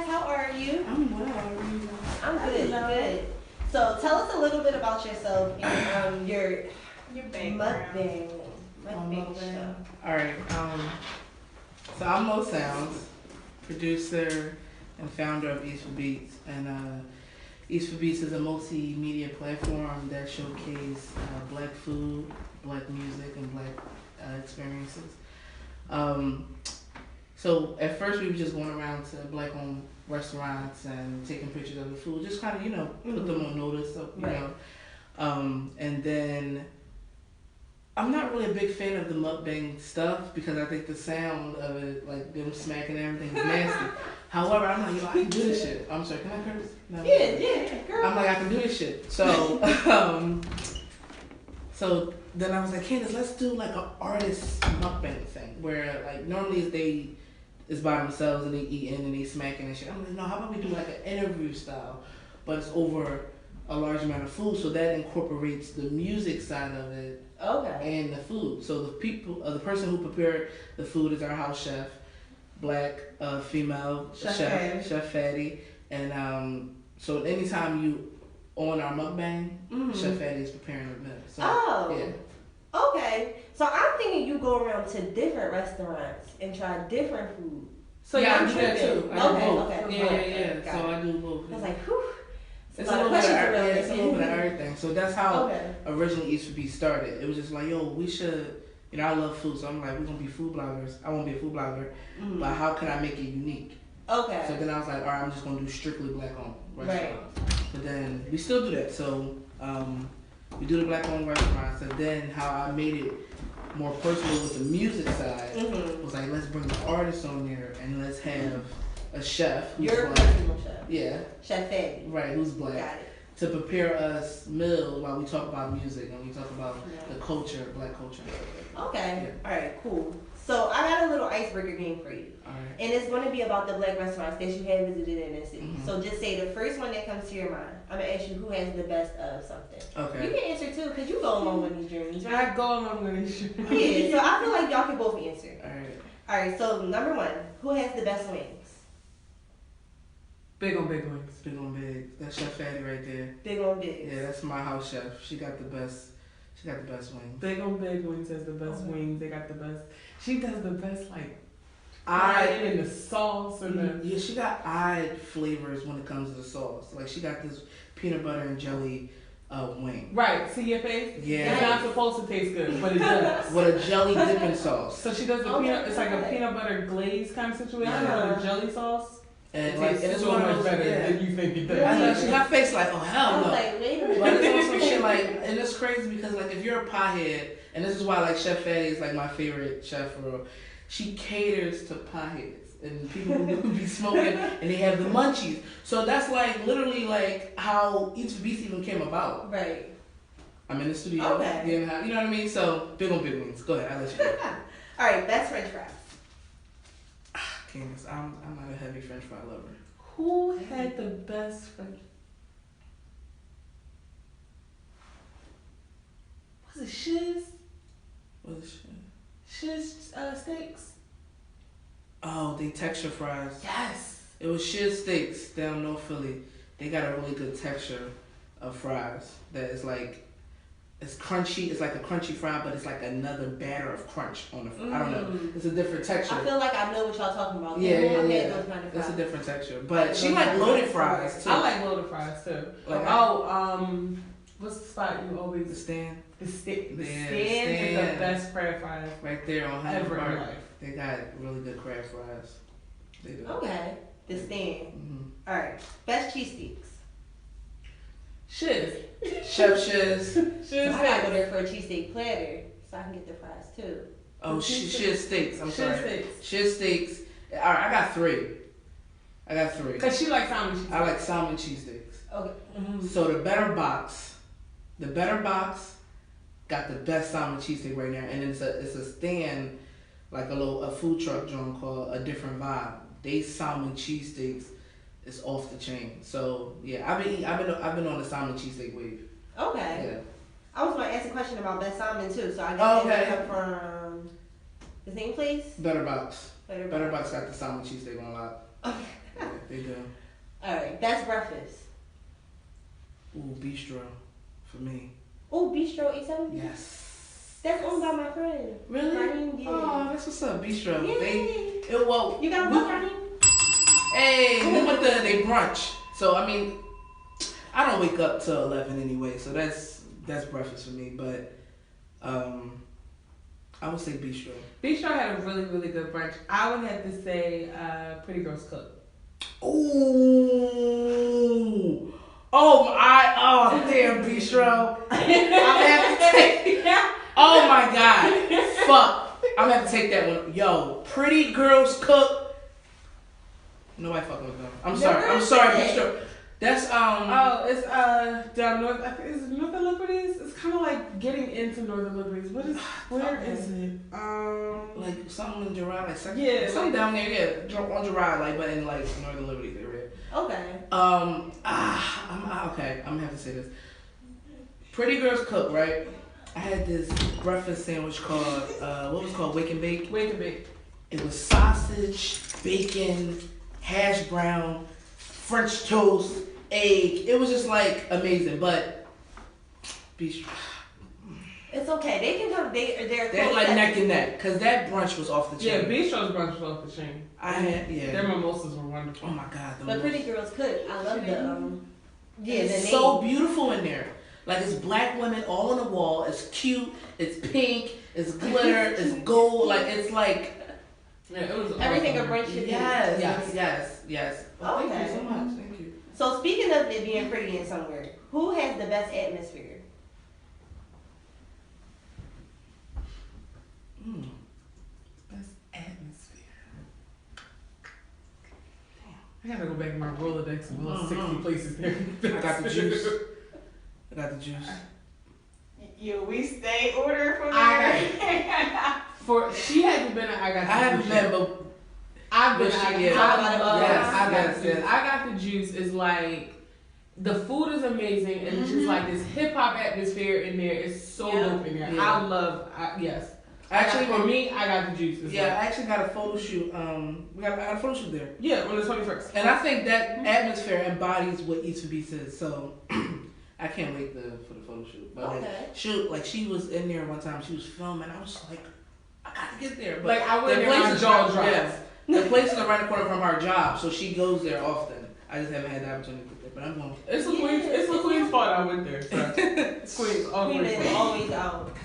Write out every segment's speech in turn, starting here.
How are you? I'm well. How are you? I'm good. Good. So tell us a little bit about yourself and your mukbang show. All right. So I'm Mo Sounds, producer and founder of Eats4Beats, and Eats4Beats is a multimedia platform that showcases black food, black music, and black experiences. So at first we were just going around to black-owned restaurants and taking pictures of the food, just kind of, put them on notice, and then I'm not really a big fan of the mukbang stuff because I think the sound of it, like them smacking everything, is nasty. However, I'm like, I can do this shit. I'm sorry, can I curse? No. Yeah, girl. I'm like, I can do this shit. So, so then I was like, Candace, let's do like an artist mukbang thing where like normally they is by themselves and they eating and they smacking and shit. I'm like, no, how about we do like an interview style, but it's over a large amount of food, so that incorporates the music side of it. Okay. And the food. So the person who prepared the food is our house chef, black, female chef Fatty, and so anytime you on our mukbang, Chef Fatty is preparing the meal. So, yeah. Okay. So I'm thinking you go around to different restaurants and try different food. So yeah, I do that too. I do both. Okay. Yeah. So I do both. I was like, whew. It's a little bit of everything. So that's how originally Eats4Beats started. It was just like, yo, we should, I love food, so I'm like, we're going to be food bloggers. I won't be a food blogger, but how can I make it unique? Okay. So then I was like, all right, I'm just going to do strictly black-owned restaurants. Right. But then we still do that. So we do the black-owned restaurants, and then how I made it more personal with the music side was like, let's bring the artists on there, and let's have a chef who's You're black. A personal chef. Yeah. Chef Fatty. Right, who's black. Got it. To prepare us meals while we talk about music and we talk about the culture, black culture. Okay. Yeah. All right, cool. So I got a little icebreaker game for you. All right. And it's going to be about the black restaurants that you have visited in this city. So just say the first one that comes to your mind. I'm going to ask you who has the best of something. Okay. You can answer too because you go along with these journeys, right? I go along with these journeys. Yeah, so I feel like y'all can both answer. All right. All right, so number one, who has the best wings? Big on big wings. Big on big. That's Chef Fatty right there. Big on big. Yeah, that's my house chef. She got the best wings. Big on big wings has the best wings. They got the best. She does the best and the sauce or the. Yeah, she got odd flavors when it comes to the sauce. Like she got this peanut butter and jelly wing. Right. See your face? Yeah. It's not supposed to taste good, but it does. With a jelly dipping sauce. So she does the peanut. It's like a peanut butter glaze kind of situation. I know the jelly sauce. And it's so much better than you think it does. I know, she got face like, oh hell no. Like, wait a minute. But it's also shit like, and it's crazy because like if you're a pothead, and this is why like Chef Fatty is like my favorite chef for real, she caters to potheads and people who be smoking and they have the munchies. So that's like literally like how Eats4Beats even came about. Right. I'm in the studio, Okay. you know what I mean? So big on big wings. Go ahead, I'll let you go. All right, best French fries. Candace, I'm not a heavy French fry lover. Who had the best French? Was it Shiz? What is shit? Shiz steaks? Oh, they texture fries. Yes. It was Shiz Steaks down North Philly. They got a really good texture of fries that is like, it's crunchy. It's like a crunchy fry, but it's like another batter of crunch on the fry. I don't know. It's a different texture. I feel like I know what y'all talking about. Yeah. Those kind of fries. It's a different texture. But she like loaded fries too. I like loaded fries too. Like, what's the spot you always? The Stand. The Stand. The Yeah, Stand is the best crab fries right there on Highland ever in Park. life. They got really good crab fries. They do. Okay. The Stand. All right. Best cheesesteaks. Shiz. Chef Shiz. I gotta go there for a cheesesteak platter so I can get the fries too. Oh, Shiz Steaks. I'm sorry. Steaks. Shiz Steaks. All right, I got three. Cause she likes salmon cheesesteaks. I like salmon cheesesteaks. Okay. So the Better Box got the best salmon cheesesteak right now, and it's a stand, like a food truck joint called A Different Vibe. They salmon cheesesteaks is off the chain. So yeah, I've been on the salmon cheesesteak wave. Okay. Yeah. I was gonna ask a question about best salmon too, so I guess okay. From the same place. Better Box. Better Box got the salmon cheesesteak on lock. Okay. Yeah. They do. All right, that's breakfast. Ooh, bistro for me. Ooh, Bistro Eats4Beats. Yes. That's owned by my friend. Really? Raheem, yeah. Oh, that's what's up, bistro. Yeah. Well, You got one, Raheem? Hey, we went to they brunch. So I mean, I don't wake up till 11 anyway, so that's breakfast for me. But I would say bistro. Bistro had a really, really good brunch. I would have to say Pretty Girls Cook. Ooh. Oh damn, bistro. I'm gonna have to take. Oh my god. Fuck. I'm gonna have to take that one. Yo, Pretty Girls Cook. Nobody fucking with them. I'm sorry, bistro. That's it's down north. I think it's Northern Liberties. It's kind of like getting into Northern Liberties. Where is it? Like something in Girard, like something like, down there, yeah, on Girard, like but in like Northern Liberties area. Okay. I'm gonna have to say this. Pretty Girls Cook, right? I had this breakfast sandwich called what was it called? Wake and Bake. Wake and Bake. It was sausage, bacon, hash brown, French toast, egg. It was just like amazing, but bistro. It's okay. They can come. They're They're like neck and neck, cause that brunch was off the chain. Yeah, Bistro's brunch was off the chain. Their mimosas were wonderful. Oh my god, But Pretty Girls Cook. I love the it's so beautiful in there. Like it's black women all on the wall. It's cute. It's pink. It's glitter. It's gold. Like it's like. Yeah, it was everything awesome. a brunch should be. Yes. Well, Okay. Thank you so much. Thank you. So speaking of it being pretty in somewhere, who has the best atmosphere? Best atmosphere. I gotta go back in my Rolodex and look 60 places there. I got the juice. Yeah, we stay order from there. She hasn't been. I haven't been, but I've been. Yes. I got the juice. Is like the food is amazing, and it's just like this hip hop atmosphere in there. It's so dope in there. Yeah. I love. Yes. Actually, for me, I got the juice. I actually got a photo shoot. I got a photo shoot there. Yeah, on the 21st. And I think that atmosphere embodies what Eats4Beats is. So I can't wait for the photo shoot. But she was in there one time. She was filming. I was like, I got to get there. But like I went there, my jaw dropped. Yeah, the place is around the corner from her job, so she goes there often. I just haven't had the opportunity to get there, but I'm going. It's a Queen's fault I went there. So. Queen is always out.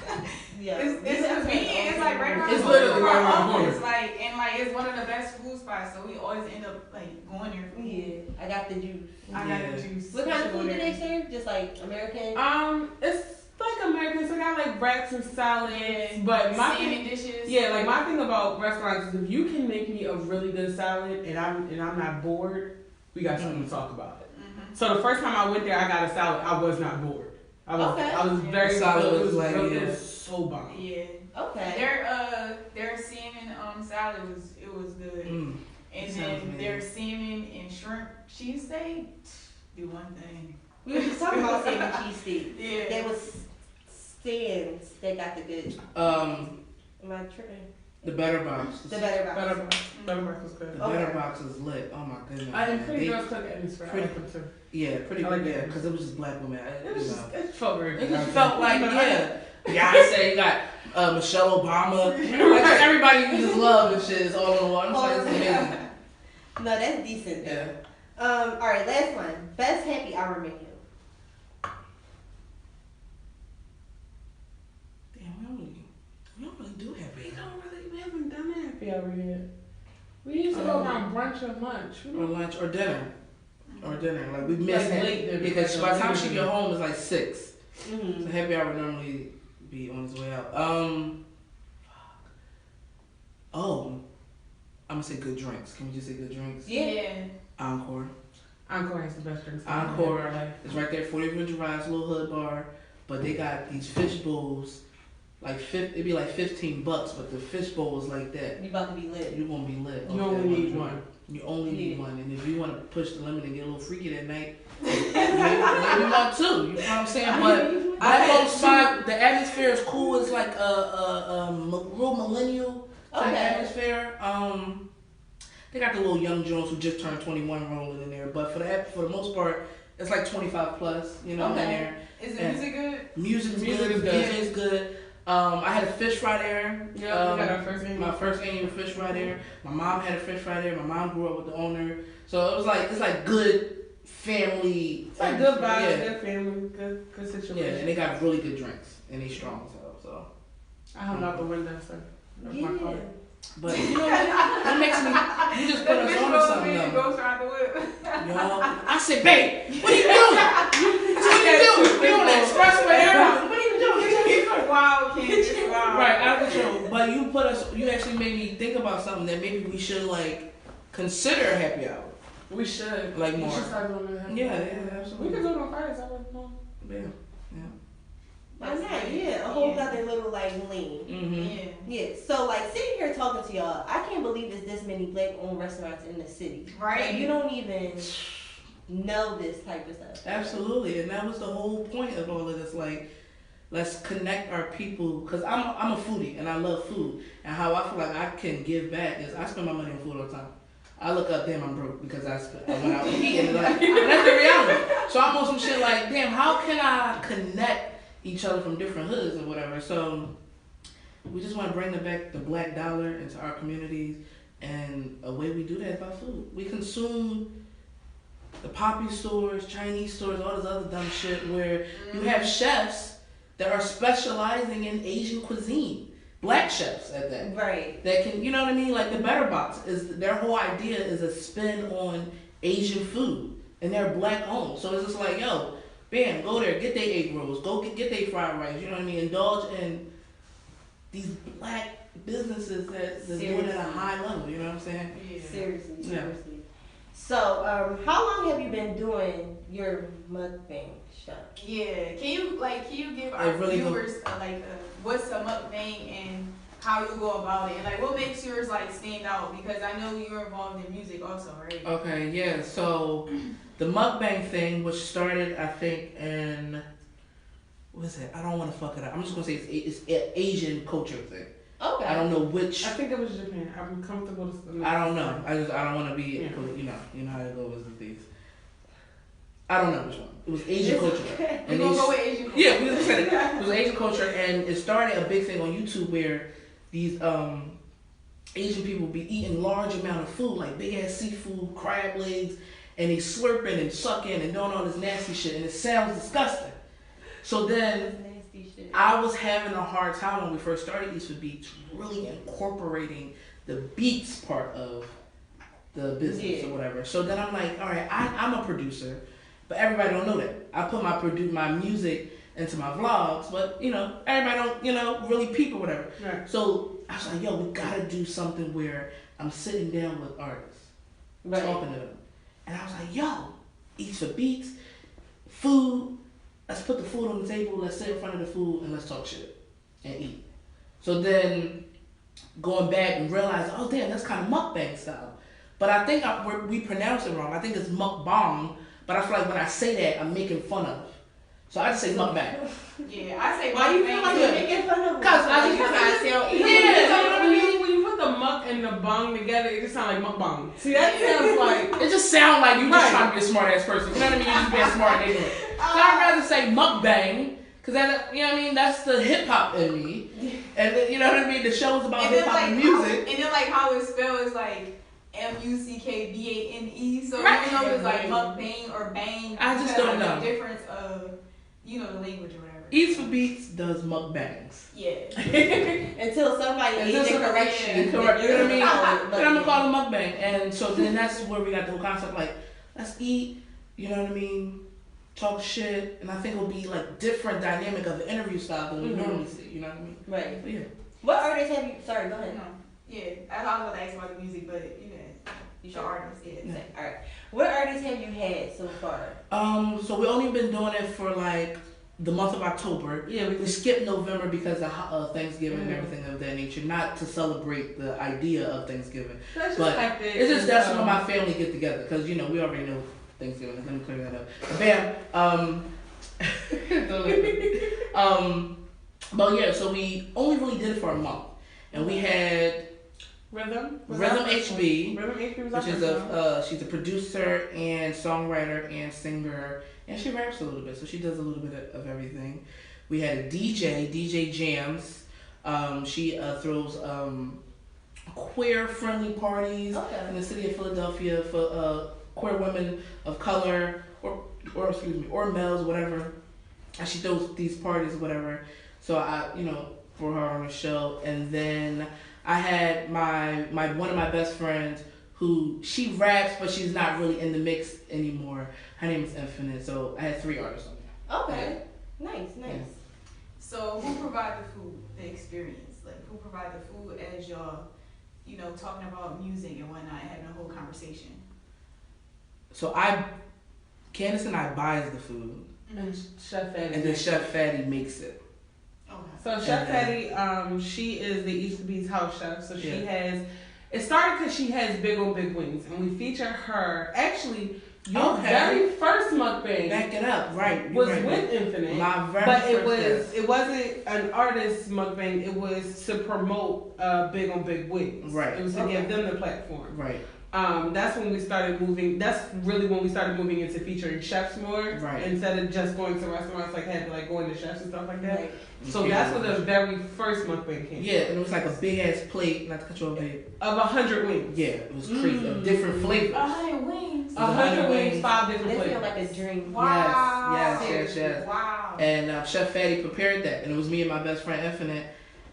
Yeah, it's convenient. It's like right around it's the literally right around the corner. It's like it's one of the best food spots, so we always end up like going there. Yeah, I got the juice. I got the juice. What kind of food do they serve? Just like American? It's like American. So I got like wraps and salads. But my salmon dishes. Yeah, like my thing about restaurants is if you can make me a really good salad and I'm not bored, we got something to talk about. So the first time I went there, I got a salad. I was not bored. I was very solid. It was so bomb. Yeah. Okay. Their salmon salad was good. And then their salmon and shrimp cheesesteak, do one thing. We were just talking about salmon cheesesteak. Yeah. There was stands that got the good. Am I tripping? The Better Box. The Better Box. Better Box was good. The Better Box is lit. Oh my goodness. And Pretty Girls Cook atmosphere. I like them too. Yeah, pretty like good. Yeah, because it was just black women. It felt very good. It just felt like Beyonce, you got Michelle Obama, like everybody you just love and shit is all in one. So it's amazing. No, that's decent. Yeah. All right, last one. Best happy hour menu. Damn, we don't really do happy hour. We haven't done a happy hour yet. We used to go around brunch or lunch. Or lunch or dinner. Like we miss like it because by the time she get home it's like 6. Mm-hmm. So happy hour would normally be on his way out. I'm gonna say good drinks. Can we just say good drinks? Yeah. Encore has the best drinks. Encore is right there, 40 Drive's little hood bar, but they got these fish bowls. Like it'd be like $15, but the fish bowl is like that. You about to be lit. You gonna be lit. You only need one. You only need one, and if you want to push the limit and get a little freaky that night, maybe one too. You know what I'm saying? But that whole spot, the atmosphere is cool. It's like a real millennial type atmosphere. They got the little young Jones who just turned 21 rolling in there. But for the most part, it's like 25 plus, you know, in there. Is the music good? Music's good. DJ's good. I had a fish fry there. Yeah, we got our first game. My first annual fish fry there. My mom had a fish fry there. My mom grew up with the owner, so it was like it's like good family. It's like good vibes, good family, good situation. Yeah, and they got really good drinks and they strong as hell. So I hung out the window, so that's my car. But you know, that makes me. You just put us on to something. Go try the whip. Yo, I said, babe, what are you doing? What are you doing? We on the expressway. What are you doing? Wild kids, wild. Right, out of control. But you actually made me think about something that maybe we should like consider a happy hour. We should. Like more. We should start doing that. Yeah, absolutely. We could do it on Fridays. I wouldn't know. Yeah. Why not? Yeah, a whole other little like lean. Mm-hmm. Yeah. So like sitting here talking to y'all, I can't believe there's this many black-owned restaurants in the city. Right. Like, you don't even know this type of stuff. Absolutely, and that was the whole point of all of this. Like, let's connect our people, because I'm a foodie and I love food, and how I feel like I can give back is I spend my money on food all the time. I look up, damn, I'm broke because I went out and eating. Like, that's the reality. So I'm on some shit like, damn, how can I connect each other from different hoods or whatever? So we just want to bring back the black dollar into our communities, and a way we do that is by food. We consume the poppy stores, Chinese stores, all this other dumb shit where you have chefs that are specializing in Asian cuisine. Black chefs at that. Right. That can, you know what I mean? Like the Better Box, is their whole idea is a spin on Asian food. And they're black owned. So it's just like, yo, bam, go there, get their egg rolls, go get their fried rice, you know what I mean? Indulge in these black businesses that's doing it at a high level, you know what I'm saying? Yeah. Seriously. Yeah. So, how long have you been doing your mukbang stuff? Yeah. Can you give our viewers what's a mukbang and how you go about it, and like what makes yours like stand out? Because I know you're involved in music also, right? Okay, yeah. So the mukbang thing, which started I think in, what is it? I don't want to fuck it up. I'm just gonna say it's an Asian culture thing. Okay. I don't know which. I think it was Japan. I'm comfortable to. I don't know. I don't want to be. Yeah. You know how it goes with these. I don't know which one. It was Asian culture. We're gonna go with Asian culture. Yeah, we just said it. It was Asian culture, and it started a big thing on YouTube where these Asian people be eating large amount of food, like big ass seafood, crab legs, and they slurping and sucking and doing all this nasty shit, and it sounds disgusting. So then I was having a hard time when we first started Eats4Beats really incorporating the beats part of the business or whatever. So then I'm like, all right, I'm a producer, but everybody don't know that. I put my music into my vlogs, but everybody don't really peep or whatever. Right. So I was like, yo, we gotta do something where I'm sitting down with artists, talking to them, and I was like, yo, Eats4Beats, food. Let's put the food on the table. Let's sit in front of the food and let's talk shit and eat. So then going back and realize, oh damn, that's kind of mukbang style. But I think we pronounce it wrong. I think it's mukbang, but I feel like when I say that, I'm making fun of. So I just say mukbang. Yeah, I say why you feel like you're making fun of? Because I when you put the muck and the bang together, it just sounds like mukbang. See, that sounds like it just sounds like you just trying to be a smart ass person. You know what I mean? You just being smart and ignorant. So I'd rather say mukbang, because that, you know what I mean? That's the hip hop in me. And then, you know what I mean? The show is about hip hop and music. And then like how it's spelled is like MUCKBANE. So Right. you know it's like mukbang or bang. I just don't know. The difference of the language or whatever. Eats4Beats does mukbangs. Yeah. Until somebody needs a correction. Correct. You know what I mean? But But I'm gonna call it mukbang. And so then that's where we got the whole concept, like, let's eat, you know what I mean? Talk shit, and I think it'll be like different dynamic of the interview style than we normally see, you know what I mean? Right. But yeah. What artists have you? Sorry, go ahead. No. Yeah, I was going to ask about the music, but you the artist. Yeah. All right. What artists have you had so far? So we only been doing it for like the month of October. Yeah, we skipped November because of Thanksgiving and everything of that nature, not to celebrate the idea of Thanksgiving. That's but just it's just that's when my family get together, because we already know Thanksgiving. Let me clear that up. Bam. But yeah, so we only really did it for a month, and we had Rhythm HB, which is she's a producer and songwriter and singer, and she raps a little bit, so she does a little bit of everything. We had a DJ Jams. She throws queer-friendly parties in the city of Philadelphia for queer women of color or males, whatever. And she throws these parties, whatever. So I, for her on the show, and then I had my one of my best friends who she raps, but she's not really in the mix anymore. Her name is Infinite. So I had 3 artists on there. Okay, nice. Yeah. So who provided the food, the experience? Like who provided the food as y'all, talking about music and whatnot, and having a whole conversation? So Candace and I buys the food, and Chef Fatty, and then Chef Fatty makes it. So Chef Fatty, she is the Eats4Beats house chef. So it started because she has big on big wings, and we feature her. Actually, your very first mukbang, back it up, right? Was with Infinite, it wasn't an artist mukbang. It was to promote Big on Big Wings. Right. It was to give them the platform. Right. That's when we started moving. That's really when we started moving into featuring chefs more, right? Instead of just going to restaurants, had to going to chefs and stuff like that. Right. So that's when the very first mukbang came. Yeah, and it was like a big ass plate, not to cut you off, babe, of 100 wings. Yeah, it was crazy, of different flavors. 100 wings. 100 wings, 5 different flavors. They feel like a dream. Wow. Yes. Wow. And Chef Fatty prepared that, and it was me and my best friend Infinite,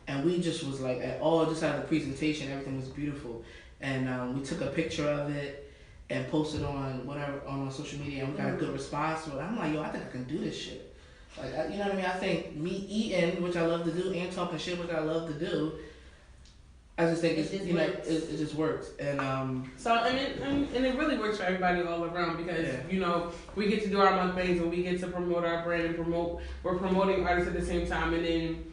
and we just was like just out of the presentation, everything was beautiful, and we took a picture of it and posted on social media, and we got a good response to it. I'm like, yo, I think I can do this shit. Like, you know what I mean? I think me eating, which I love to do, and talking shit, which I love to do, I just think it just works. And and it really works for everybody all around because we get to do our mukbangs and we get to promote our brand and we're promoting artists at the same time, and then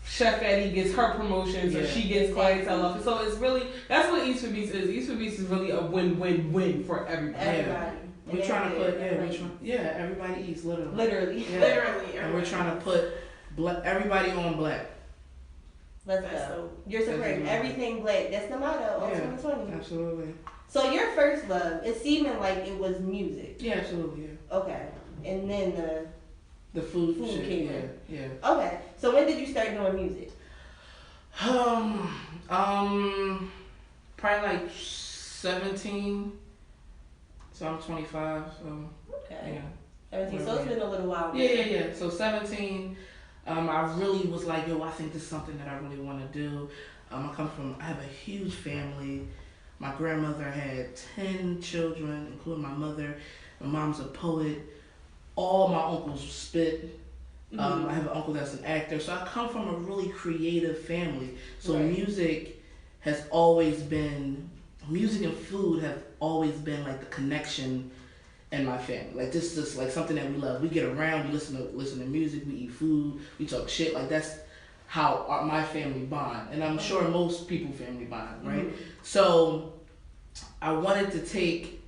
Chef Fatty gets her promotions and she gets clientele up. So it's really, that's what Eats4Beats is. Eats4Beats is really a win-win-win for everybody. We're trying to put everybody eats literally. Literally. And we're trying to put everybody on black. Let's go. You're supporting everything black. That's the motto of 2020. Absolutely. So your first love, it seeming like it was music. Yeah, absolutely. Yeah. Okay, and then the food shit, came in. Yeah. Okay, so when did you start doing music? Probably like 17. So I'm 25, so okay. 17. So it's been a little while. Yeah. So 17, I really was like, yo, I think this is something that I really want to do. I have a huge family. My grandmother had 10 children, including my mother. My mom's a poet. All my uncles spit. I have an uncle that's an actor. So I come from a really creative family. So music and food have always been like the connection in my family. Like this is just like something that we love. We get around, we listen to music, we eat food, we talk shit. Like that's how my family bond, and I'm sure most people family bond, right? So I wanted to take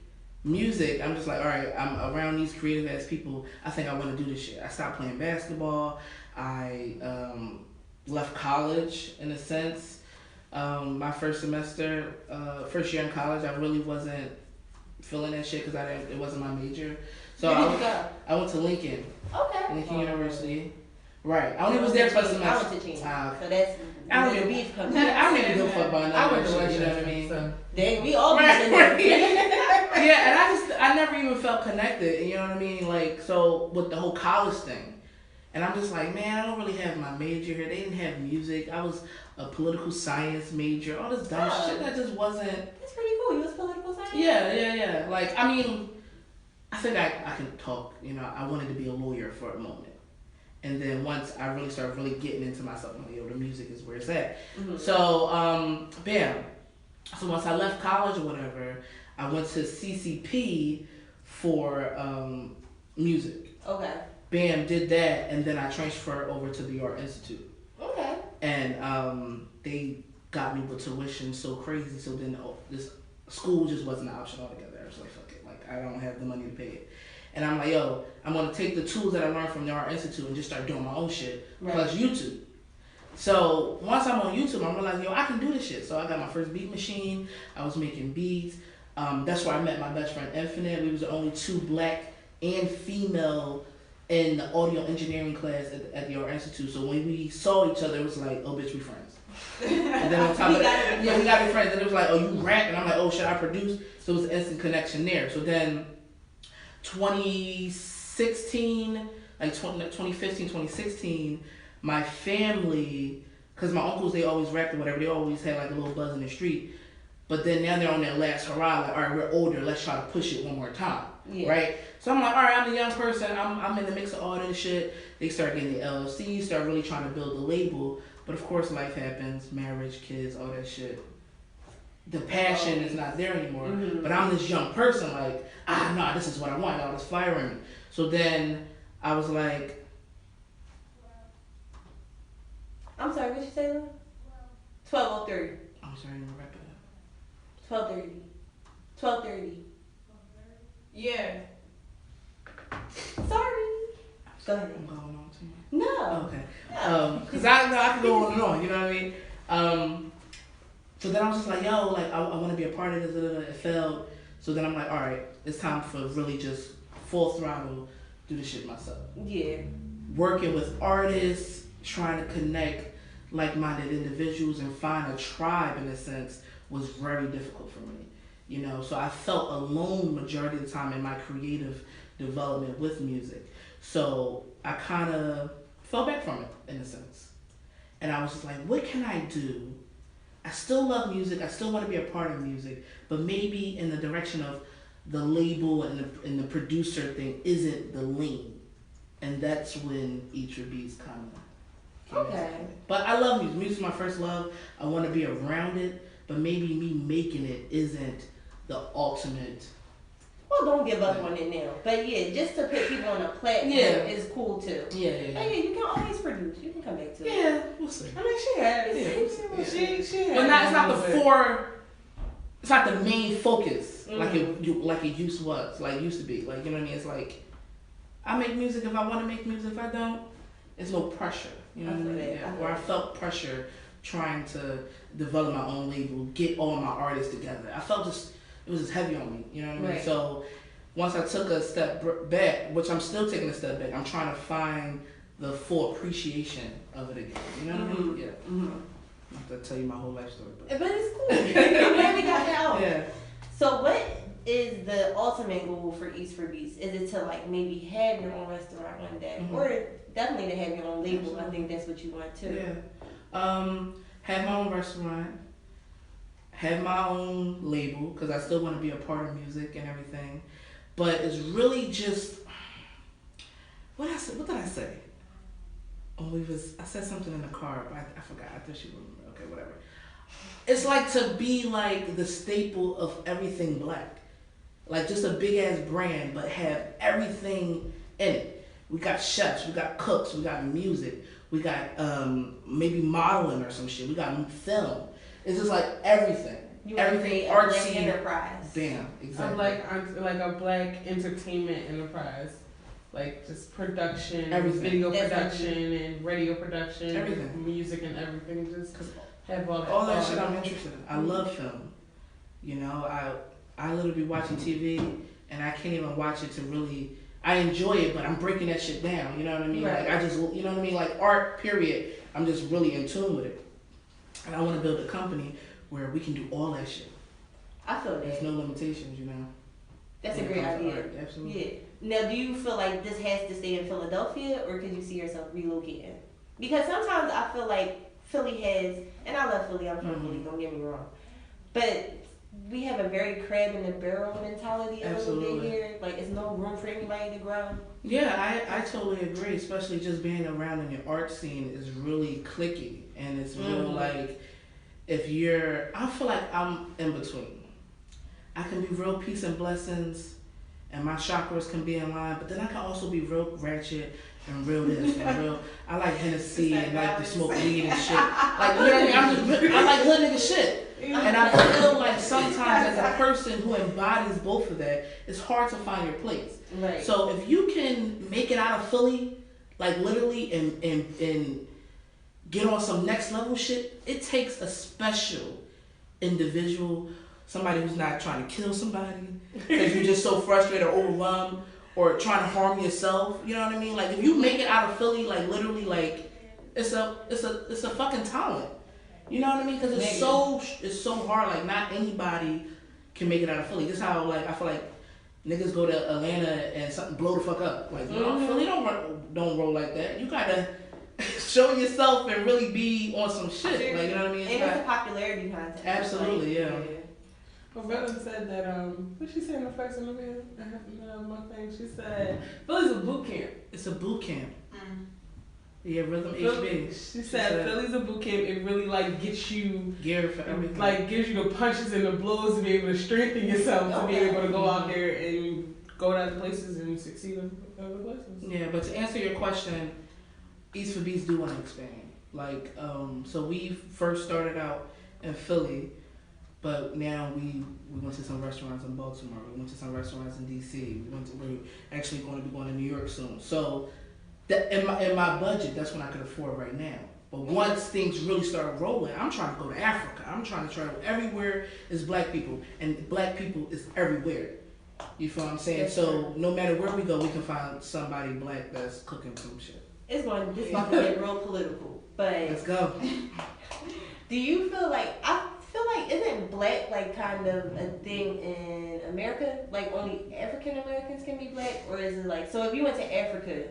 music. I'm just like, all right, I'm around these creative ass people. I think I want to do this shit. I stopped playing basketball. I left college in a sense. My first year in college, I really wasn't feeling that shit because it wasn't my major. So I went to Lincoln. Okay. Lincoln University. Right. I only was there for a semester. I went to Cheney. So that's where the beef comes in. I don't even give a fuck about I went to shit, you know what I mean? So. Dang, we all beef in there. Yeah, and I never even felt connected, you know what I mean? Like, so with the whole college thing. And I'm just like, man, I don't really have my major here. They didn't have music. I was a political science major. All this dumb shit that just wasn't. That's pretty cool. You was political science? Yeah. Like, I mean, I think I can talk. You know, I wanted to be a lawyer for a moment. And then once I really started getting into myself, I'm like, yo, the music is where it's at. So, bam. So once I left college or whatever, I went to CCP for music. Okay. Bam, did that, and then I transferred over to the Art Institute. Okay. And they got me with tuition so crazy, so then this school just wasn't an option altogether. I was like, fuck it, like I don't have the money to pay it. And I'm like, yo, I'm gonna take the tools that I learned from the Art Institute and just start doing my own shit, plus YouTube. So once I'm on YouTube, I'm realizing, yo, I can do this shit. So I got my first beat machine. I was making beats. That's where I met my best friend Infinite. We was the only 2 black and female in the audio engineering class at the Art Institute. So when we saw each other, it was like, oh, bitch, we friends. And then on top of that, we gotta be friends. And it was like, oh, you rap? And I'm like, oh, should I produce? So it was an instant connection there. So then 2016, like 2015, 2016, my family, because my uncles, they always rapped or whatever, they always had like a little buzz in the street. But then now they're on their last hurrah, like, all right, we're older, let's try to push it one more time, right? So I'm like, all right, I'm a young person, I'm in the mix of all this shit. They start getting the LLC, start really trying to build the label. But of course life happens, marriage, kids, all that shit. The passion is not there anymore. Mm-hmm. But I'm this young person, like, no, this is what I want, all this fire in me. So then I was like, I'm sorry, what you say, Lou? 12:03. I'm sorry, I'm wrap it up. 12:30. 12:30. Yeah. Sorry. Go ahead. I'm going on too much. No. Okay. Because I can go on and on, you know what I mean? So then I was just like, yo, like, I want to be a part of this. It failed. So then I'm like, all right, it's time for really just full throttle, do this shit myself. Yeah. Working with artists, trying to connect like-minded individuals and find a tribe in a sense was very difficult for me. You know, so I felt alone majority of the time in my creative development with music. So I kind of fell back from it in a sense. And I was just like, what can I do? I still love music. I still want to be a part of music, but maybe in the direction of the label and the producer thing isn't the lane. And that's when Eats4Beats kind of came into it. But I love music. Music's my first love. I want to be around it, but maybe me making it isn't the ultimate. Well, don't give up on it now. But yeah, just to put people on a platform is cool too. Yeah. But yeah, you can always produce. You can come back to it. Yeah, we'll see. I mean, she has. Yeah, She has. But it's not the it's not the main focus Mm-hmm. like it used to be. Like, you know what I mean? It's like, I make music if I want to make music. If I don't, it's no pressure. You know what I mean? Yeah. Or I felt pressure trying to develop my own label, get all my artists together. I felt it was just heavy on me. You know what I mean? Right. So once I took a step back, which I'm still taking a step back, I'm trying to find the full appreciation of it again. You know what I mean? Yeah. Mm-hmm. I have to tell you my whole life story. But it's cool. I'm glad we got that out. Yeah. So what is the ultimate goal for Eats4Beats? Is it to like maybe have your own restaurant one day, or definitely to have your own label? Absolutely. I think that's what you want too. Yeah. Have my own restaurant. Have my own label because I still want to be a part of music and everything. But it's really just what did I say? Oh, I said something in the car, but I forgot. I thought she would remember. Okay, whatever. It's like to be like the staple of everything black. Like just a big ass brand, but have everything in it. We got chefs, we got cooks, we got music, we got maybe modeling or some shit. We got film. It's just like everything. Everything artsy. Enterprise. Bam, exactly. Like a black entertainment enterprise. Like just production, everything. Video production and radio production, everything, music and everything. Just have all that shit I'm interested in. I love film. You know, I literally be watching TV and I can't even watch it to really. I enjoy it, but I'm breaking that shit down. You know what I mean? Right. Like you know what I mean? Like art, period. I'm just really in tune with it, and I want to build a company where we can do all that shit. I feel that. There's no limitations, you know. That's a great idea. Absolutely. Yeah. Now, do you feel like this has to stay in Philadelphia, or could you see yourself relocating? Because sometimes I feel like Philly has, and I love Philly, I'm from Philly, don't get me wrong, but we have a very crab in the barrel mentality a little bit here. Like, it's no room for anybody to grow. Yeah, I totally agree, especially just being around in the art scene is really clicky, and it's real like, I feel like I'm in between. I can be real peace and blessings, and my chakras can be in line, but then I can also be real ratchet and real this and real. I like Hennessy and like to smoke weed and shit. Like, you know what I mean? I like hood nigga shit. And I feel like sometimes as a person who embodies both of that, it's hard to find your place. Right. So if you can make it out of Philly, like literally, and get on some next level shit, it takes a special individual, somebody who's not trying to kill somebody because you're just so frustrated or overwhelmed or trying to harm yourself. You know what I mean? Like if you make it out of Philly, like literally, like it's a fucking talent. You know what I mean? Because it's so hard. Like not anybody can make it out of Philly. This is how like I feel like niggas go to Atlanta and something blow the fuck up. Like Philly don't roll like that. You gotta show yourself and really be on some shit. Like you know what I mean? And it's a popularity contest. Absolutely, like, yeah. My brother said that, what she said in the first interview? My thing, she said, Philly's a boot camp. It's a boot camp. Mm. Yeah, Rhythm HB. She said Philly's a boot camp. It really like gets you geared for everything. Like gives you the punches and the blows to be able to strengthen yourself to be able to go out there and go to other places and succeed in other places. Yeah, but to answer your question, Eats4Beats do want to expand. Like, so we first started out in Philly. But now we went to some restaurants in Baltimore. We went to some restaurants in DC. We're actually going to be going to New York soon. So in my budget, that's what I could afford right now. But once things really start rolling, I'm trying to go to Africa. I'm trying to travel everywhere is black people, and black people is everywhere. You feel what I'm saying? So no matter where we go, we can find somebody black that's cooking some shit. This about to get real political, but let's go. Do you feel like isn't black like kind of a thing in America? Like only African Americans can be black, or is it like so? If you went to Africa,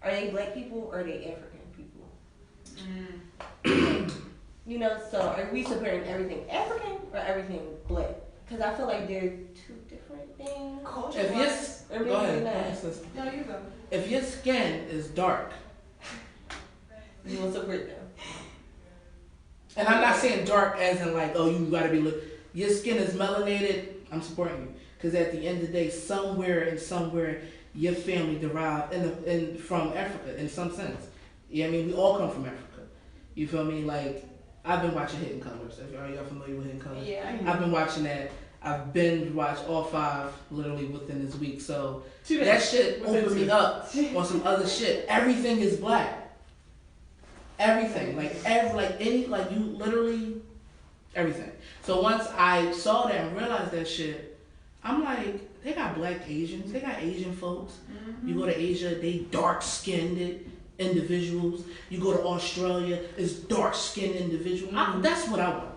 are they black people or are they African people? You know, so are we comparing everything African or everything black? Because I feel like they're two different things. Go ahead. No, you go. If your skin is dark, you will support them. And I'm not saying dark as in like, oh, you gotta be your skin is melanated, I'm supporting you. Because at the end of the day, somewhere your family derived from Africa in some sense. Yeah, I mean, we all come from Africa. You feel me? Like, I've been watching Hidden Colors. Are y'all familiar with Hidden Colors? Yeah. I've been watching that. I've been watched all 5 literally within this week. So that shit opened me up on some other shit. Everything is black. Everything, you literally, everything. So once I saw that and realized that shit, I'm like, they got black Asians, they got Asian folks. Mm-hmm. You go to Asia, they dark-skinned individuals. You go to Australia, it's dark-skinned individuals. That's what I want.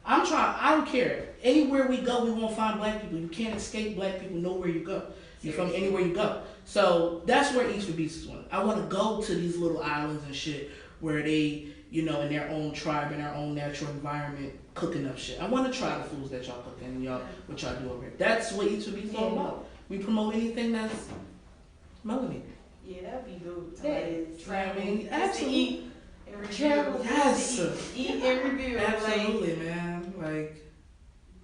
I don't care. Anywhere we go, we won't find black people. You can't escape black people nowhere you go. You're from anywhere you go. So that's where Eats4Beats is one. I want to go to these little islands and shit where they, you know, in their own tribe, in their own natural environment, cooking up shit. I want to try the foods that y'all cook and what y'all do over here. That's what Eats4Beats is all about. We promote anything that's melanated. Yeah, that'd be dope. Travel. I mean, absolutely. Travel. Yes. Eat and review. Absolutely, man. Like,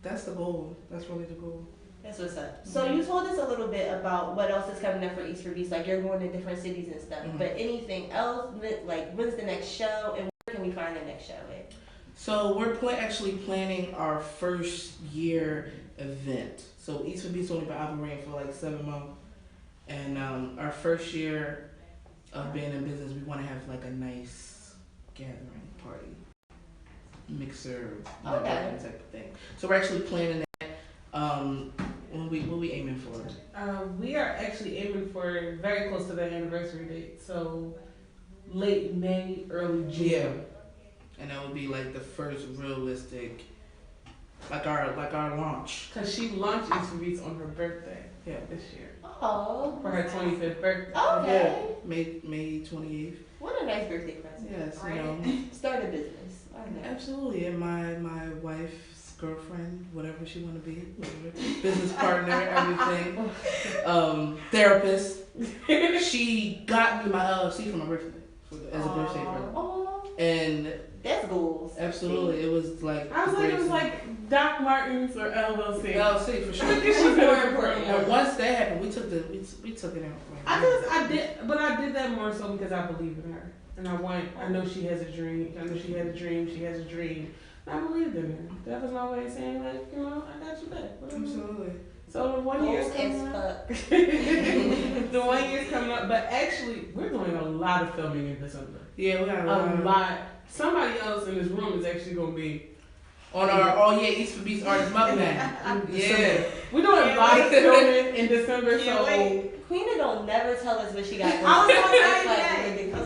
that's the goal. That's really the goal. That's what's up. So you told us a little bit about what else is coming up for Eats4Beats, like you're going to different cities and stuff. Mm-hmm. But anything else, like when's the next show and where can we find the next show at? So we're actually planning our first year event. So Eats4Beats only been operating for like 7 months, and our first year of being in business, we want to have like a nice gathering party, mixer, networking type of thing. So we're actually planning that. What we aiming for? We are actually aiming for very close to the anniversary date, so late May, early June. Yeah, and that would be like the first realistic, like our launch. Cause she launched Eats4Beats on her birthday. Yeah, this year. Oh. For her 25th birthday. Okay. Yeah, May 28th. What a nice birthday present. Yes, right? You know. Start a business. Absolutely, and my wife's girlfriend, whatever she want to be, business partner, everything, therapist. She got me my LLC for my birthday, as a birthday present. Oh. And that's goals. Absolutely, it was like. I was like, it was like Doc Martens or LLC. LLC for sure. She's more important. And once that happened, we took it out. I did that more so because I believe in her, and I know she has a dream. I know she has a dream. I believed in her. That was my way of saying, like, you know, I got you back. Absolutely. So the 1 year's coming up. The 1 year's coming up, but actually we're doing a lot of filming in December. Yeah, we got a lot. Somebody else in this room is actually gonna be on our Eats4Beats artist mukbang. Yeah, we're doing a lot of filming in December. So Queena don't never tell us what she got. I was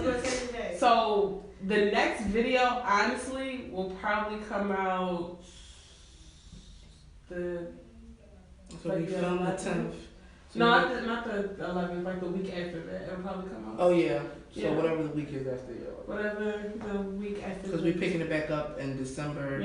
gonna say today. So the next video, honestly, will probably come out So we filmed the 10th. No, not the 11th, like the week after that. It'll probably come out. Oh, yeah. So whatever the week is after, whatever the week after. Because we're picking it back up in December,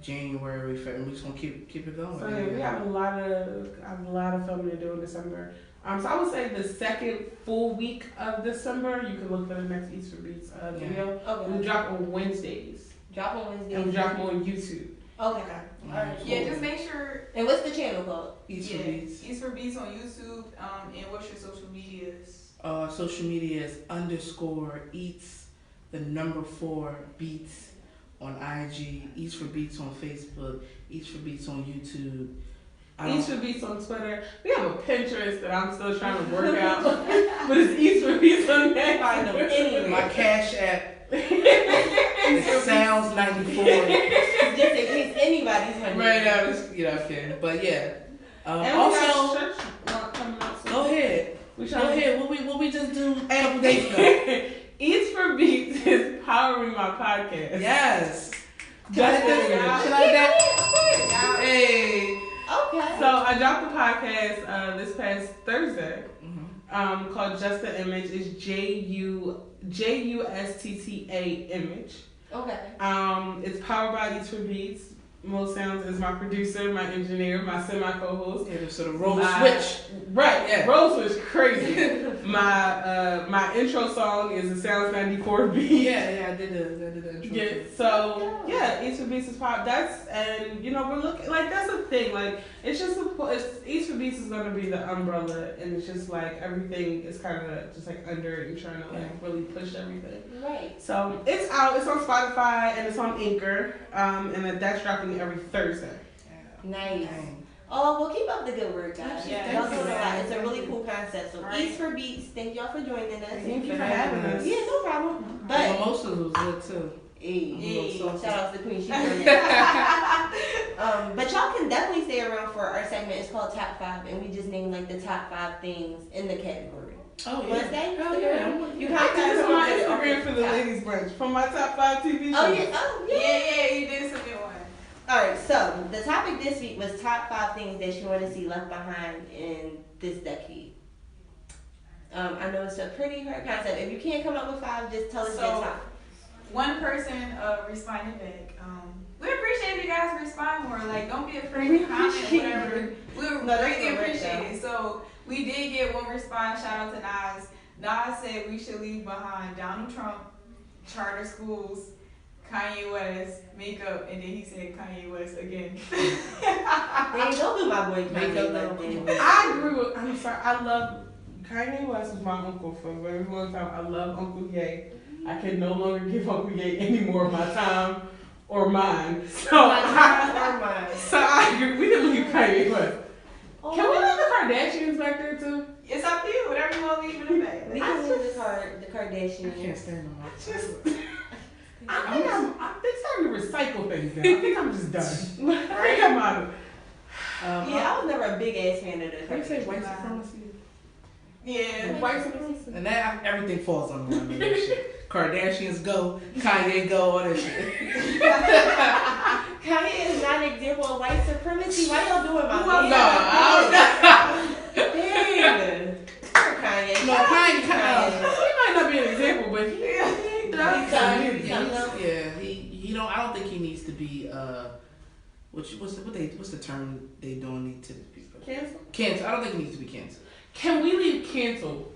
January, February. We're just going to keep it going. So we have a lot of filming to do in December. So I would say the second full week of December, you can look for the next Eats4Beats video. Okay. We drop on Wednesdays. And we drop on YouTube. Okay. Alright. Yeah, just make sure. And what's the channel called? Eats4Beats. Eats4Beats on YouTube. And what's your social medias? Social media is _eats, the number 4 beats on IG, Eats4Beats on Facebook, Eats4Beats on YouTube. Eats4Beats on Twitter. We have a Pinterest that I'm still trying to work out, but it's Eats4Beats on there. Find them anywhere. My Cash App. It sounds 94. Just in case anybody's wondering. Right now, I'm kidding. But yeah. And also, church coming out soon. Go ahead. What we just do a couple days ago? Eats4Beats is powering my podcast. Yes. Justin, hey. Okay. So I dropped the podcast this past Thursday. Called Just the Image. It's JUSTTA Image. Okay. It's powered by Eats4Beats. Mo Sounds is my producer, my engineer, my semi-co-host. Yeah, so the role switch. Right, yeah. Role switch, crazy. my intro song is a Sounds 94 beat. Yeah, I did the intro. Yeah, so Eats4Beats is pop. And we're looking like that's a thing. Like it's Eats4Beats is gonna be the umbrella, and it's just like everything is kind of just like under it and trying to like really push everything. Right. So it's out. It's on Spotify and it's on Anchor. And that's dropping every Thursday. Nice. Oh, well, keep up the good work, guys. Yeah, y'all doing a lot. It's a really cool concept. So, Eats4Beats, thank y'all for joining us. Thank you for having us. Yeah, no problem. But mimosas was good too. Hey, shout out to the Queen. She but y'all can definitely stay around for our segment. It's called Top 5, and we just named like the top 5 things in the category. Oh, yeah. Wednesday? Oh, yeah. You I did this on my it Instagram for the Ladies Brunch from my top 5 TV shows. Oh, yeah. Oh, yeah. Yeah, you did some good one. Alright, so the topic this week was top 5 things that you want to see left behind in this decade. I know it's a pretty hard concept. If you can't come up with 5, just tell us your top. One person responded back. We appreciate if you guys respond more. Like, don't be afraid to comment whatever. We really appreciate it. So we did get one response. Shout out to Nas. Nas said we should leave behind Donald Trump, charter schools, Kanye West, makeup, and then he said Kanye West again. Hey, don't do my boy Kanye like that. I agree with. I'm sorry. I love Kanye West was my uncle for a very long time. I love Uncle Ye. I can no longer give Uncle Ye any more of my time or mine. So I agree. We didn't leave Kanye West. Oh, can we leave the Kardashians back there too? It's up to you. Whatever you want to leave in the bag. We can leave the Kardashians. I can't stand them. I think they're starting to recycle things now. I think I'm just done. I think I'm out of it. I was never a big ass fan of the Can you say Kardashians. white supremacy? Yeah. White supremacy. And that everything falls under that shit. Kardashians go, Kanye go, all that shit. Kanye is not an example of white supremacy. Why y'all doing my No, I Dang. Poor Kanye. No, Kanye. He might not be an example, but he does. I don't think he needs to be. What's the term they don't need to be? Cancel. I don't think he needs to be canceled. Can we leave cancel?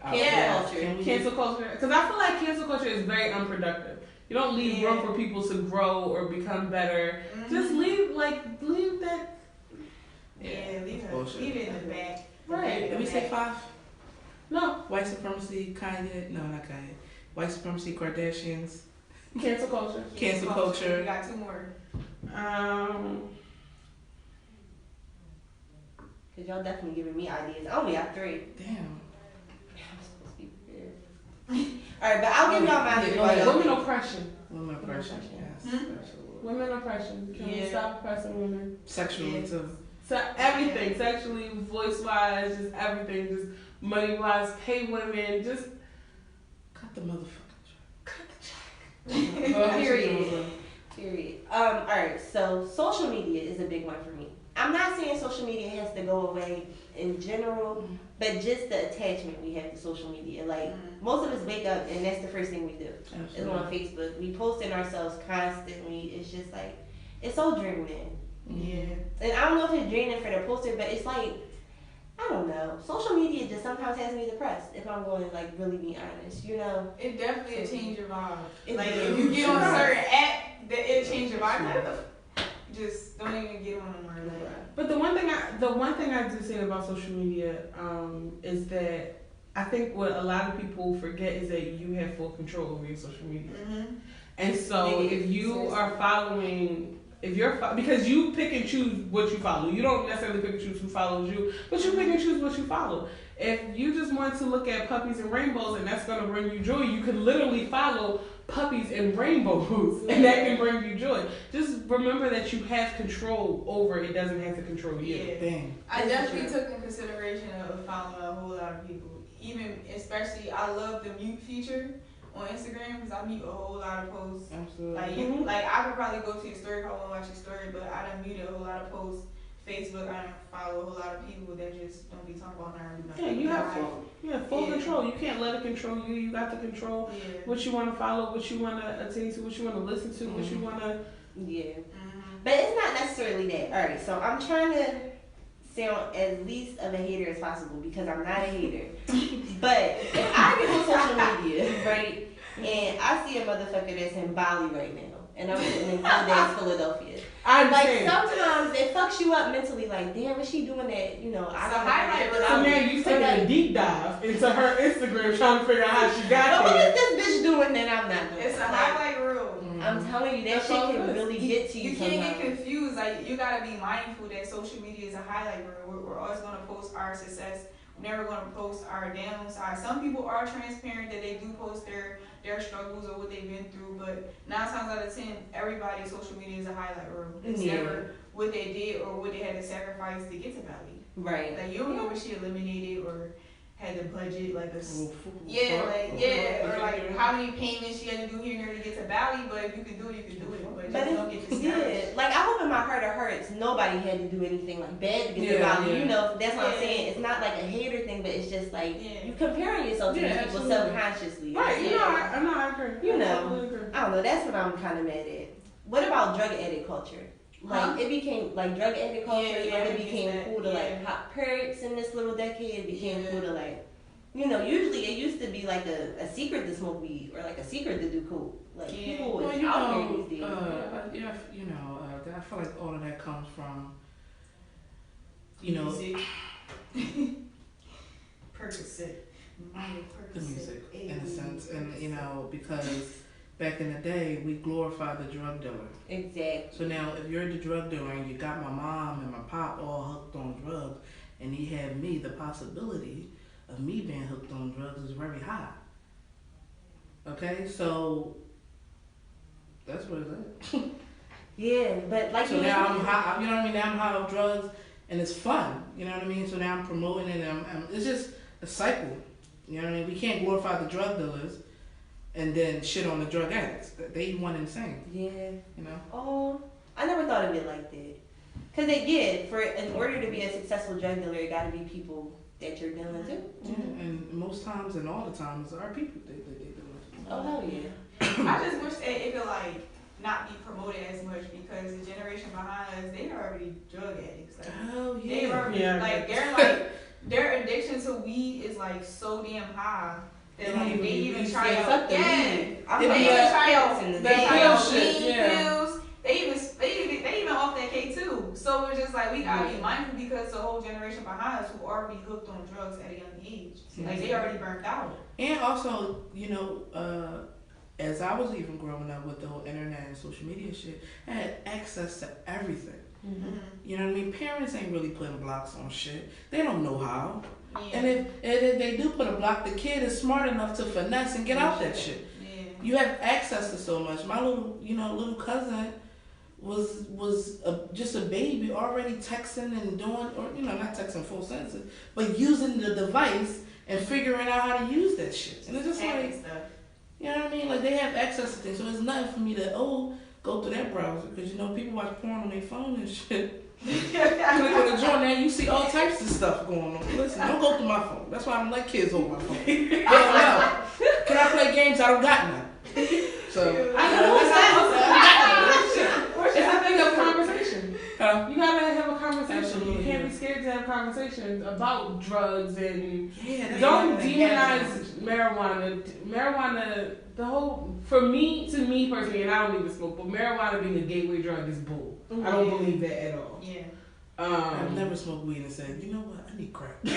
Cancel culture. Because I feel like cancel culture is very unproductive. You don't leave room for people to grow or become better. Mm-hmm. Just leave that. Leave it in the back. Right. Did we say 5? No. White supremacy, Kanye. No, not Kanye. White supremacy, Kardashians. Cancel culture. Cancel culture. We got 2 more. Cause y'all definitely giving me ideas. I only got 3. Damn. I'm supposed to be prepared. All right, but I'll give y'all my 3. Women oppression. Women oppression. Yes. Women oppression. Can we stop oppressing women? Sexually too. So everything, sexually, voice wise, just everything, just money wise, pay women, just cut the motherfucking check. Period. All right. So social media is a big one for me. I'm not saying social media has to go away in general, but just the attachment we have to social media. Like most of us wake up and that's the first thing we do. Absolutely. Is on Facebook. We posting ourselves constantly. It's just like it's so draining. Yeah. And I don't know if it's draining for the poster, but it's like I don't know. Social media just sometimes has me depressed. If I'm going to like really be honest, you know. It definitely change your vibe. Like if you get on a certain app, it change your vibe. Just don't even get on them or like. But the one thing I do say about social media is that I think what a lot of people forget is that you have full control over your social media. Mm-hmm. And so if you are following, because you pick and choose what you follow. You don't necessarily pick and choose who follows you, but you pick and choose what you follow. If you just want to look at puppies and rainbows and that's going to bring you joy, you can literally follow puppies and rainbows and that can bring you joy. Just remember that you have control over it. Doesn't have to control you. Yeah. Dang. I definitely took in consideration of following a whole lot of people. Even especially I love the mute feature on Instagram because I mute a whole lot of posts. Absolutely. Like I could probably go to your story if I want to watch your story, but I done muted a whole lot of posts. Facebook, I don't follow a whole lot of people that just don't be talking about nothing. Yeah, you have full control. You can't let it control you. You got to control what you want to follow, what you want to attend to, what you want to listen to, what you want to. Yeah. Mm-hmm. But it's not necessarily that. All right, so I'm trying to sound as least of a hater as possible because I'm not a hater. But if I get on social media, right, and I see a motherfucker that's in Bali right now, and I'm sitting in Philadelphia. Like sometimes it fucks you up mentally. Like, damn, is she doing that? You know, I don't know. So now you taking a deep dive into her Instagram trying to figure out how she got there. What is this bitch doing that I'm not doing? It's a highlight reel. I'm telling you, that shit can really get to you. You can't get confused. Like, you gotta be mindful that social media is a highlight reel. We're always gonna post our success. We're never gonna post our downside. Some people are transparent that they do post their struggles or what they've been through, but 9 times out of 10, everybody's social media is a highlight reel. It's never what they did or what they had to sacrifice to get to Bali. Right. Like you don't know what she eliminated or had to budget like a or like how many payments she had to do here and there to get to Bali. But if you can do it, you can do it. But just don't get discouraged. Like I hope in my heart of hearts, nobody had to do anything like bad to get to Bali. You know, that's what I'm saying. It's not like a hater thing, but it's just like you comparing yourself to these people subconsciously. Right. You know, I agree. You know, I don't know. That's what I'm kind of mad at. What about drug addict culture? Like it became like drug addict culture. Like it became cool to like pop perks in this little decade. It became cool to like, you know. Usually it used to be like a secret to smoke weed or like a secret to do coke. Like people was out there these days. I feel like all of that comes from, you know, Percocet. The music in a sense, and you know because. Back in the day, we glorified the drug dealer. Exactly. So now, if you're the drug dealer and you got my mom and my pop all hooked on drugs, and he had me, the possibility of me being hooked on drugs is very high. Okay, so that's what it is. Yeah, but like so now I'm high. You know what I mean? Now I'm high on drugs, and it's fun. You know what I mean? So now I'm promoting it. And it's just a cycle. You know what I mean? We can't glorify the drug dealers. And then shit on the drug addicts. They one and the same. Yeah. You know? Oh, I never thought of it like that. Because in order to be a successful drug dealer, it got to be people that you're dealing to. Yeah, and most times and all the times are people they dealing Oh, hell yeah. I just wish that it could, like, not be promoted as much because the generation behind us, they are already drug addicts. Like, oh, yeah. They are, like, their addiction to weed is, like, so damn high. That like, they even try out, they even try out pills. They even off that K too. So it's just like we gotta be mindful because the whole generation behind us who already hooked on drugs at a young age, like they already burnt out. And also, you know, as I was even growing up with the whole internet and social media shit, I had access to everything. Mm-hmm. You know what I mean? Parents ain't really putting blocks on shit. They don't know how. Yeah. And if they do put a block, the kid is smart enough to finesse and get out that shit. Yeah. You have access to so much. My little cousin was just a baby already texting and doing, or not texting full sentences, but using the device and figuring out how to use that shit. And it's just like, you know what I mean? Like, they have access to things, so it's nothing for me to go through that browser, because people watch porn on their phone and shit. Click on the joint now, you see all types of stuff going on. Listen, don't go through my phone. That's why I don't let kids hold my phone. They don't know. Can I play games? I don't got none. So I know what's that. It's a thing of conversation. You gotta have a conversation. Absolutely. You can't be scared to have conversations about drugs and don't demonize marijuana. Marijuana, to me personally, and I don't even smoke, but marijuana being a gateway drug is bull. Mm-hmm. I don't believe that at all. Yeah. I've never smoked weed and said, you know what, I need crack. I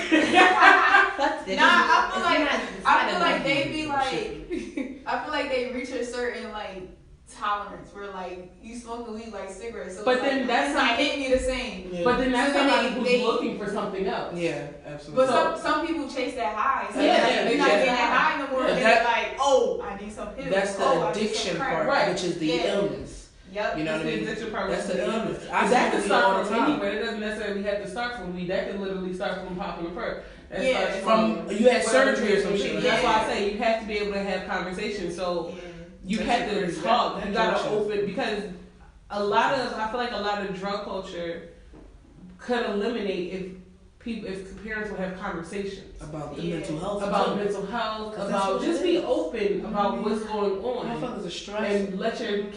feel like they be like, I feel like they reach a certain tolerance where you smoking weed like cigarettes. So but then that's not hitting me the same. Yeah. But then that's somebody who's looking for something else. Yeah, absolutely. But some people chase that high. So they're not getting that high no more. They're like, I need some pills. That's the addiction part, right, which is the illness. Yep. You know what I mean? That's the illness. That can start from anywhere. It doesn't necessarily have to start from weed. That can literally start from popping a perk. From you had surgery or some shit. That's why I say you have to be able to have conversations. So you have to talk. You gotta open, because I feel like a lot of drug culture could eliminate if parents would have conversations about the mental health, about just be open about what's going on. Motherfuckers are stressed. And let your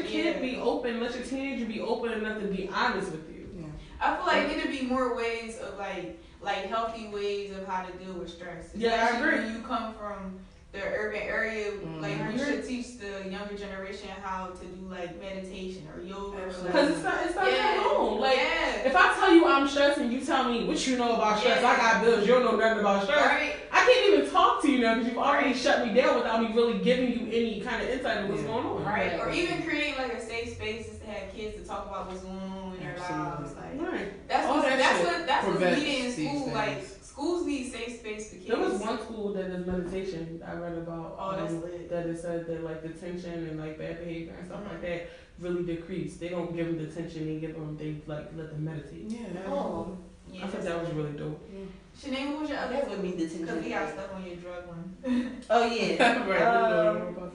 kid be open, let your teenager be open enough to be honest with you. Yeah. I feel like there'd be more ways of like healthy ways of how to deal with stress. Yeah, I agree. When you come from the urban area, you should teach the younger generation how to do meditation or yoga. Because it's not at home. If I tell you I'm stressed and you tell me what you know about stress, I got bills, you don't know nothing about stress. Right. I can't even talk to you now because you've already shut me down without me really giving you any kind of insight of what's going on. Right. Or even create a safe space just to have kids to talk about what's going on in their lives. That's what's needed in school. Schools need safe space for kids. There was one school that does meditation I read about. That's lit. That it said that detention and bad behavior and stuff like that really decreased. They don't give them detention, they let them meditate. Yeah. Yeah, I thought that was really dope. Yeah. Shanae, what was your other would be detention? Because we got stuff on your drug one. Oh yeah. Right.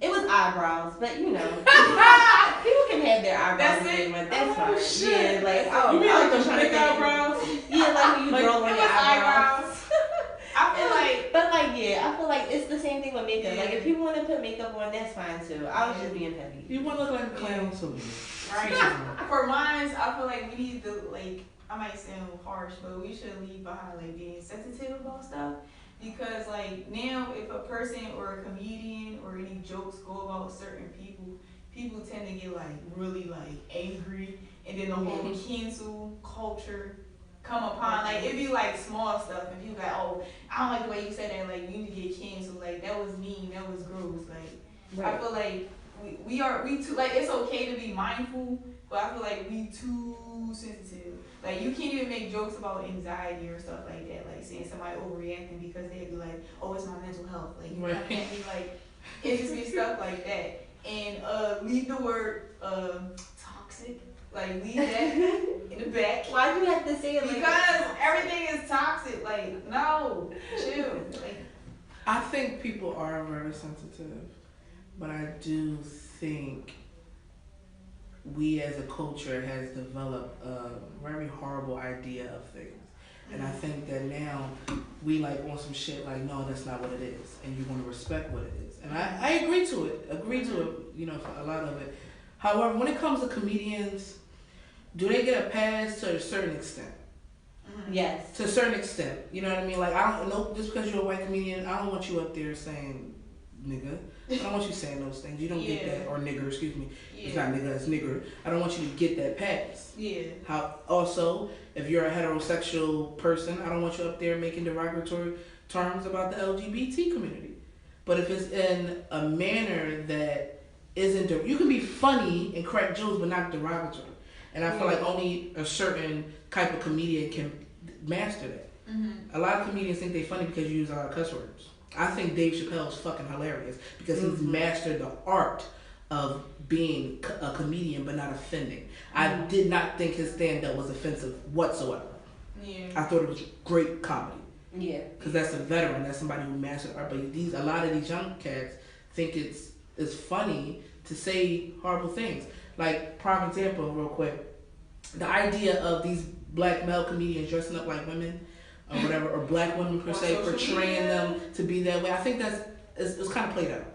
It was eyebrows, but people can have their eyebrows. That's it. That's fine. Shit. Yeah, you mean the thick eyebrows? Yeah, when you draw on your eyebrows. I feel like it's the same thing with makeup. Yeah. If people want to put makeup on, that's fine too. I was just being petty. You want to look like a clown too. Right. For mine, I feel like we need to I might sound harsh, but we should leave behind being sensitive about stuff. Because now if a person or a comedian or any jokes go about certain people tend to get really angry, and then the whole cancel culture come upon it'd be small stuff, and people I don't like the way you said that, you need to get canceled, that was mean, that was gross, I feel like we too it's okay to be mindful, but I feel like we too sensitive. You can't even make jokes about anxiety or stuff like that, saying somebody overreacting because they'd be oh, it's my mental health. You can't be it just be stuff like that. And leave the word toxic. Leave that in the back. Why do you have to say it because everything is toxic. No, chill. I think people are very sensitive, but I do think we as a culture has developed a very horrible idea of things. And I think that now we on some shit no, that's not what it is. And you want to respect what it is. And I agree to it, for a lot of it. However, when it comes to comedians, do they get a pass to a certain extent? Yes. To a certain extent. You know what I mean? I don't know, just because you're a white comedian, I don't want you up there saying nigga. I don't want you saying those things. You don't get that, or nigger, excuse me. Yeah. It's not nigga, it's nigger. I don't want you to get that pass. Yeah. Also, if you're a heterosexual person, I don't want you up there making derogatory terms about the LGBT community. But if it's in a manner that isn't, you can be funny and crack jokes, but not derogatory. And I feel like only a certain type of comedian can master that. A lot of comedians think they're funny because you use a lot of cuss words. I think Dave Chappelle is fucking hilarious because he's mastered the art of being a comedian but not offending. I did not think his stand-up was offensive whatsoever. Yeah. I thought it was great comedy. Yeah. Because that's a veteran. That's somebody who mastered art. But a lot of these young cats think it's funny to say horrible things. Like, prime example, real quick. The idea of these black male comedians dressing up like women or whatever, or black women per se, portraying them to be that way. I think it's kind of played out.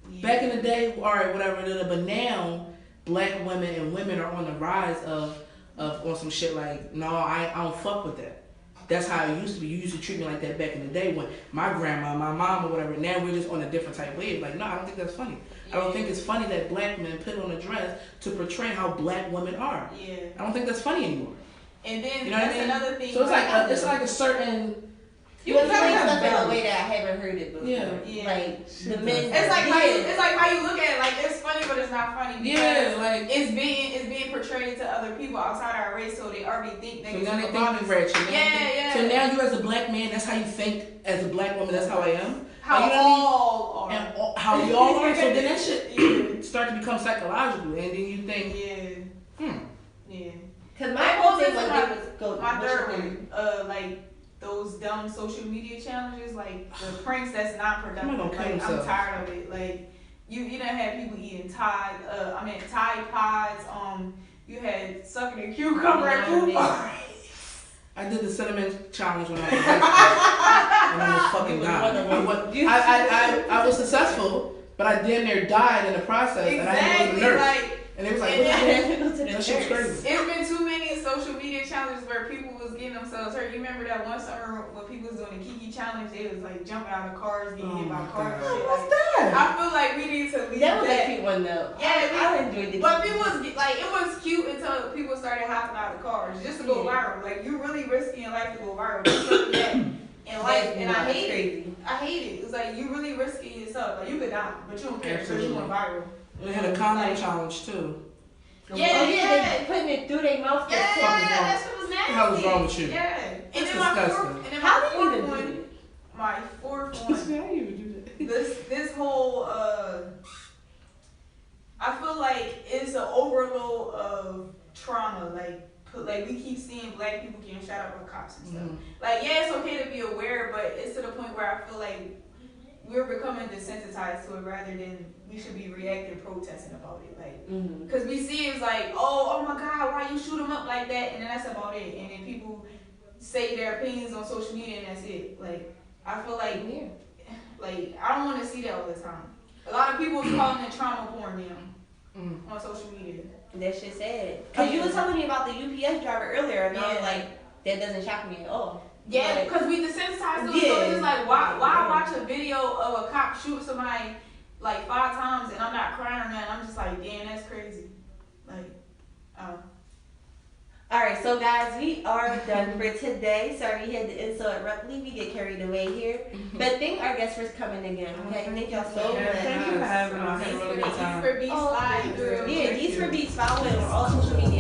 Yeah. Back in the day, all right, whatever, but now black women and women are on the rise of on some shit like, no, I don't fuck with that. That's how it used to be. You used to treat me like that back in the day when my grandma, my mom, or whatever. Now we're just on a different type of wave. Like, no, I don't think that's funny. Yeah. I don't think it's funny that black men put on a dress to portray how black women are. Yeah. I don't think that's funny anymore. And then that's another thing. So it's like a certain. You can say stuff in a way that I haven't heard it before. Yeah. Like the men. It's like how you look at it. Like, it's funny, but it's not funny. Yeah, like it's being portrayed to other people outside our race, so they already think they. So now they think we ratchet. Yeah. So now you as a black man, that's how you think. As a black woman, that's how I am. How you all are. And how we all are. So then that shit start to become psychological, and then you think, Yeah. Because my whole thing was my third one, like those dumb social media challenges, like the pranks that's not productive. Like, I'm tired of it. Like you done had people eating Tide Pods. You had sucking a cucumber at food bars. I did the cinnamon challenge when I was in high school, and I was fucking dying. I was successful, but I damn near died in the process, and I had to go to the nurse. And it was like, that shit was crazy. It's been too many social media challenges where people was getting themselves hurt. You remember that one summer when people was doing the Kiki challenge? They was like jumping out of cars, getting hit by cars. What's that? I feel like we need to leave that. That was a cute one though. Yeah, I enjoyed it. But people was like, it was cute until people started hopping out of cars just to go viral. Like, you really risking your life to go viral. In life, and I hate it. I hate it. It's like, you really risking yourself. Like, you could die, but you don't care because you went viral. They had a condom challenge too. They putting it through their mouth. That's what was nasty. What the hell is wrong with you? Yeah. And then my fourth one. This whole I feel like it's an overload of trauma. Like we keep seeing black people getting shot up by cops and stuff. Like, yeah, it's okay to be aware, but it's to the point where I feel like we're becoming desensitized to it rather than we should be reacting, protesting about it. Like, because we see it's like, oh my God, why you shoot them up like that? And then that's about it. And then people say their opinions on social media and that's it. Like, I feel like, like, I don't want to see that all the time. A lot of people is calling it trauma porn now on social media. That shit sad. Because you were telling me about the UPS driver earlier, and I was like, that doesn't shock me at all. Yeah, because we desensitized them. So it's just like, why watch a video of a cop shoot somebody like 5 times and I'm not crying or nothing? I'm just like, damn, that's crazy. Like, Alright, so guys, we are done for today. Sorry we had to end so abruptly. We get carried away here. But thank our guests for coming again. Okay, thank y'all so much. Thank you for having us. Eats4Beats live. Yeah, Eats4Beats. Follow it on all social media.